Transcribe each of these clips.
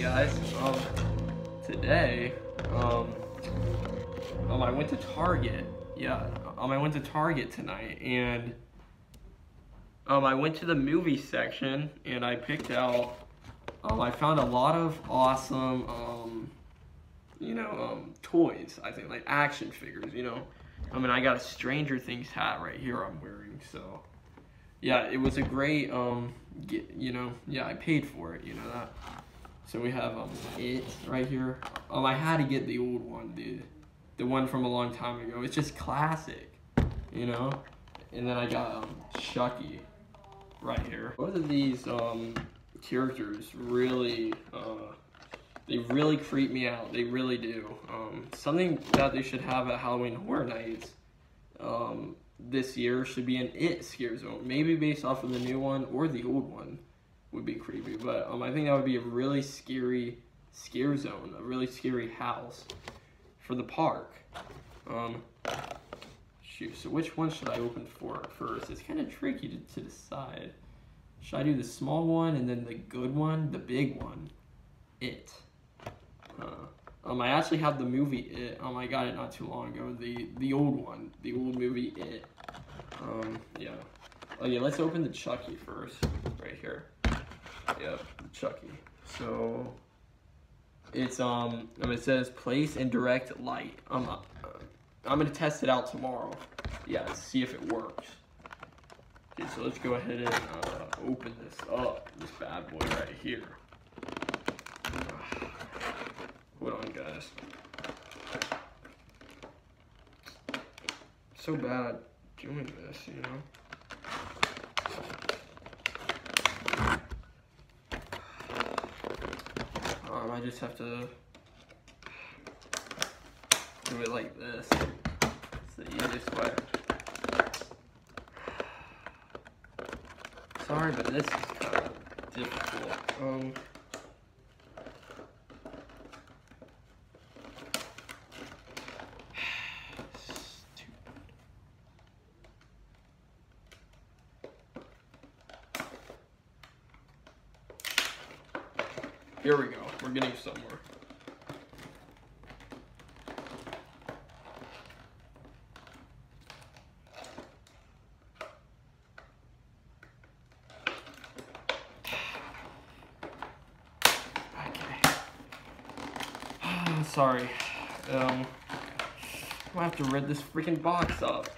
guys. Today, I went to Target. Yeah, I went to Target tonight, and I went to the movie section, and I picked out. I found a lot of awesome, toys. I think like action figures. I got a Stranger Things hat right here I'm wearing. So, yeah, it was a great. I paid for it. That. So we have it right here. I had to get the old one, dude. The one from a long time ago. It's just classic, And then I got Chucky right here. Both of these characters really, they really creep me out. They really do. Something that they should have at Halloween Horror Nights this year should be an It scare zone. Maybe based off of the new one or the old one would be creepy. But I think that would be a really scary scare zone, a really scary house for the park. Shoot, so which one should I open for first? It's kind of tricky to decide. Should I do the small one and then the good one, the big one? It. I actually have the movie It. I got it not too long ago. The old one, the old movie It. Yeah. Oh yeah, let's open the Chucky first, right here. Yep, Chucky. So it's it says place and direct light. I'm gonna test it out tomorrow. Yeah, see if it works. Okay, so let's go ahead and open this up. This bad boy right here. Hold on, guys. So bad doing this, I just have to do it like this. It's the easiest way. Sorry, but this is kind of difficult. Here we go. We're getting somewhere. Okay. Sorry. I'm gonna have to rip this freaking box up.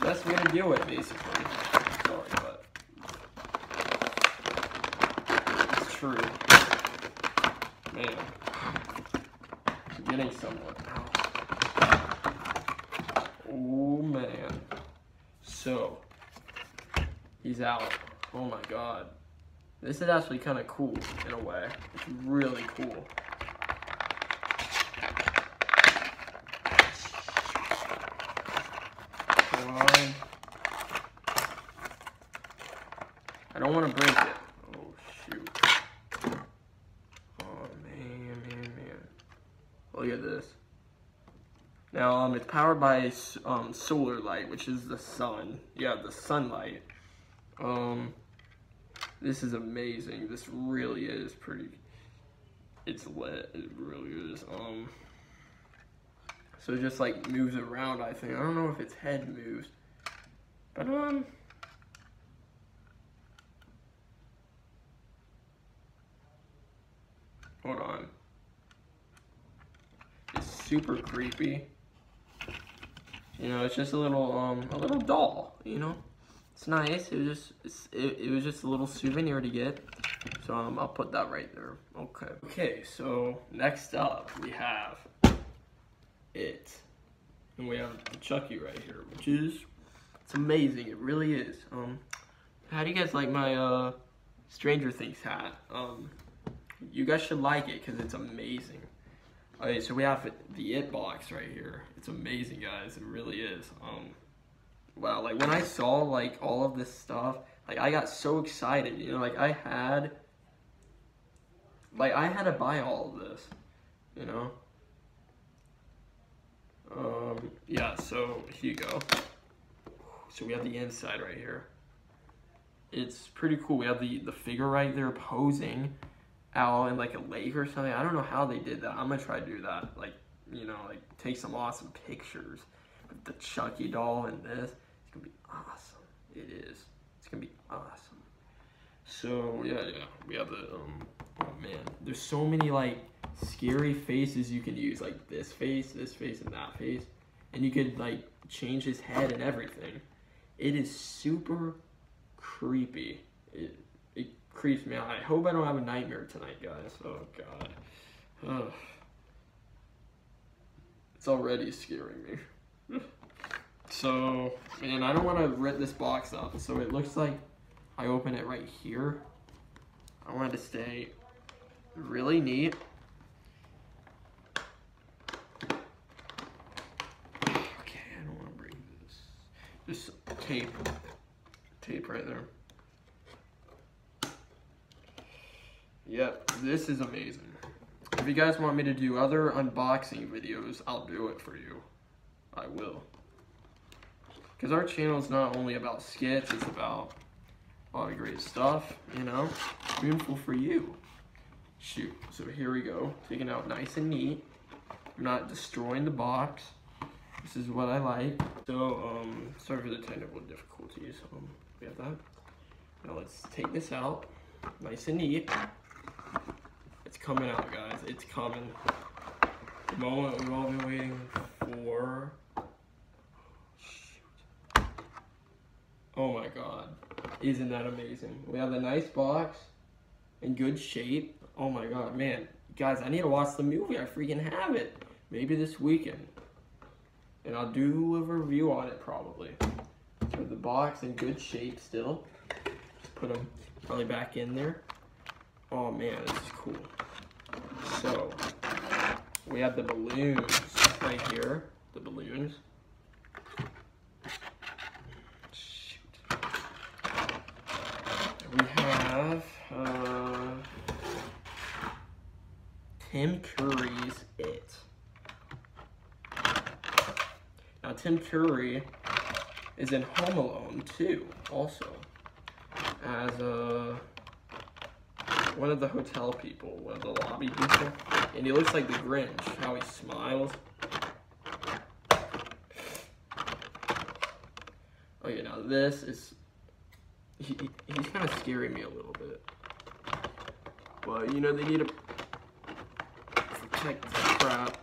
Best way to do it, basically. Sorry, but it's true. Man, getting somewhere. Oh man. So, he's out. Oh my god. This is actually kind of cool in a way. It's really cool. Come on. I don't want to break it. Oh shoot. Look at this. Now, it's powered by solar light, which is the sun. Yeah, the sunlight. This is amazing. This really is pretty. It's lit. It really is. So it just like moves around. I think. I don't know if its head moves, but hold on. Super creepy. It's just a little doll. It's nice. It was just a little souvenir to get. So I'll put that right there. Okay. Okay. So next up we have It, and we have Chucky right here, which is it's amazing. It really is. How do you guys like my Stranger Things hat? You guys should like it because it's amazing. Okay, so we have the It box right here. It's amazing, guys. It really is. Wow, like when I saw like all of this stuff, like I got so excited. I had to buy all of this. Yeah. So here you go. So we have the inside right here. It's pretty cool. We have the figure right there posing. out in like a lake or something. I don't know how they did that. I'm gonna try to do that. Like, you know, like take some awesome pictures with the Chucky doll and this. It's gonna be awesome. It is. It's gonna be awesome. So yeah, we have the oh man, there's so many like scary faces you can use, like this face, and that face, and you could like change his head and everything. It is super creepy. It creeps me out. I hope I don't have a nightmare tonight, guys. Oh god. Ugh. It's already scaring me. So, man, I don't want to rip this box up. So it looks like I open it right here. I want it to stay really neat. Okay, I don't want to break this. Just tape. Tape right there. Yep, this is amazing. If you guys want me to do other unboxing videos, I'll do it for you. I will. Because our channel is not only about skits, it's about a lot of great stuff, you know? Beautiful for you. Shoot, so here we go. Taking out nice and neat. I'm not destroying the box. This is what I like. So, sorry for the technical difficulties. We have that. Now let's take this out. Nice and neat. It's coming out, guys. It's coming. The moment we've all been waiting for. Shoot. Oh my god. Isn't that amazing? We have a nice box in good shape. Oh my god, man. Guys, I need to watch the movie. I freaking have it. Maybe this weekend. And I'll do a review on it probably. So the box in good shape still. Just put them probably back in there. Oh man, this is cool. So, we have the balloons right here. The balloons. Shoot. We have Tim Curry's It. Now Tim Curry is in Home Alone too, also, as one of the hotel people, one of the lobby people, and he looks like the Grinch, how he smiles. Oh yeah, now this is, he's kind of scaring me a little bit, but you know, they need to protect the crap.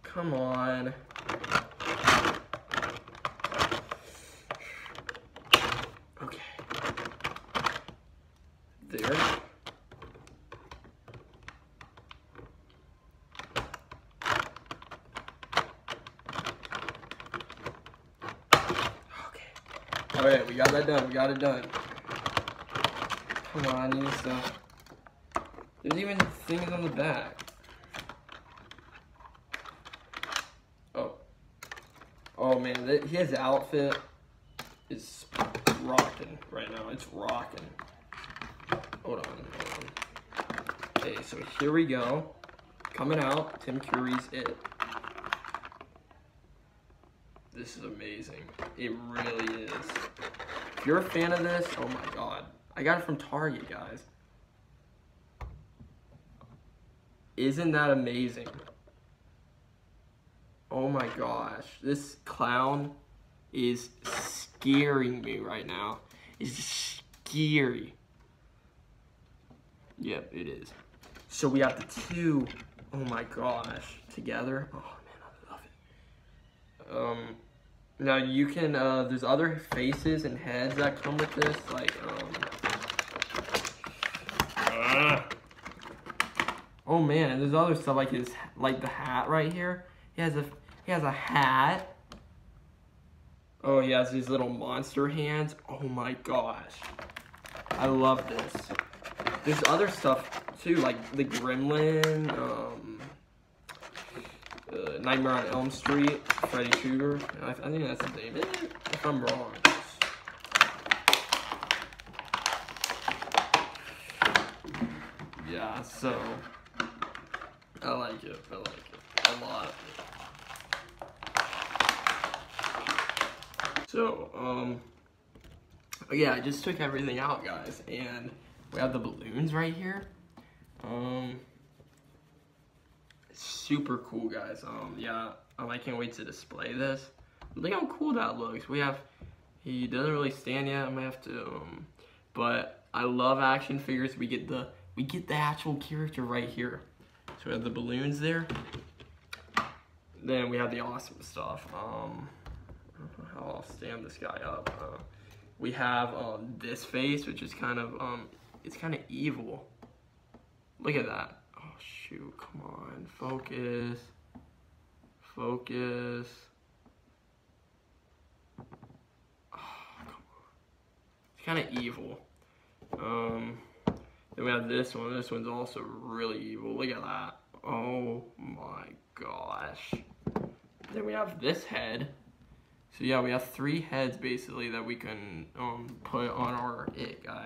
Come on. Okay. There. Okay. Alright, we got that done. We got it done. Come on, I need stuff. There's even things on the back. Oh man, his outfit is rocking right now. It's rocking. Hold on. Okay, so here we go. Coming out, Tim Curry's It. This is amazing. It really is. If you're a fan of this, oh my god. I got it from Target, guys. Isn't that amazing? Oh my gosh, this clown is scaring me right now. It's just scary. Yep, it is. So we have the two, oh my gosh, together. Oh man, I love it. Now you can, there's other faces and heads that come with this, like, oh man, and there's other stuff like his, like the hat right here. He has a hat. Oh, he has these little monster hands. Oh my gosh. I love this. There's other stuff too, like the Gremlin, Nightmare on Elm Street, Freddy Krueger. I think that's the name. If I'm wrong. Yeah, so I like it. I like it a lot. So, yeah, I just took everything out, guys, and we have the balloons right here. Super cool, guys. Yeah, I can't wait to display this. Look how cool that looks. He doesn't really stand yet. I might have to, but I love action figures. We get the actual character right here. So we have the balloons there. Then we have the awesome stuff. I don't know how I'll stand this guy up. We have this face, which is kind of it's kind of evil. Look at that. Oh shoot! Come on, focus, focus. Oh, come on. It's kind of evil. Then we have this one. This one's also really evil. Look at that. Oh my gosh. Then we have this head. So yeah, we have 3 heads basically that we can put on our it guy.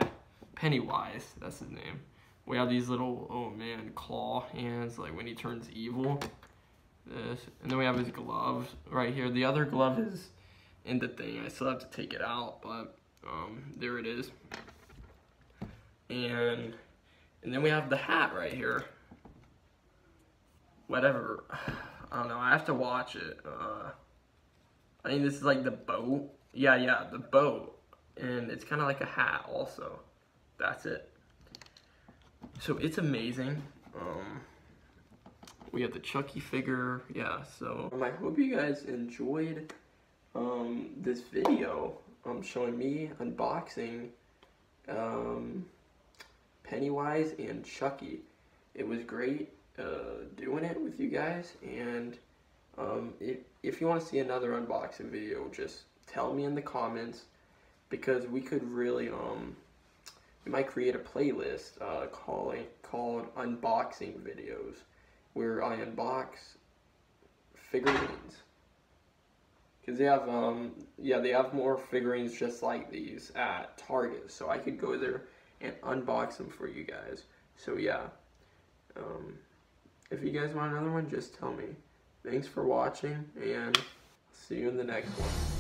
Pennywise, that's his name. We have these little, oh man, claw hands, like when he turns evil. This, and then we have his gloves right here. The other glove is in the thing. I still have to take it out, but there it is. And then we have the hat right here. Whatever, I don't know, I have to watch it. I think this is like the boat. Yeah, the boat. And it's kind of like a hat also. That's it. So it's amazing. We have the Chucky figure. Yeah, so I hope you guys enjoyed this video showing me unboxing Pennywise and Chucky. It was great doing it with you guys, and if you want to see another unboxing video, just tell me in the comments, because we could really we might create a playlist called unboxing videos, where I unbox figurines, because they have they have more figurines just like these at Target, so I could go there and unbox them for you guys. So yeah, if you guys want another one, just tell me. Thanks for watching, and see you in the next one.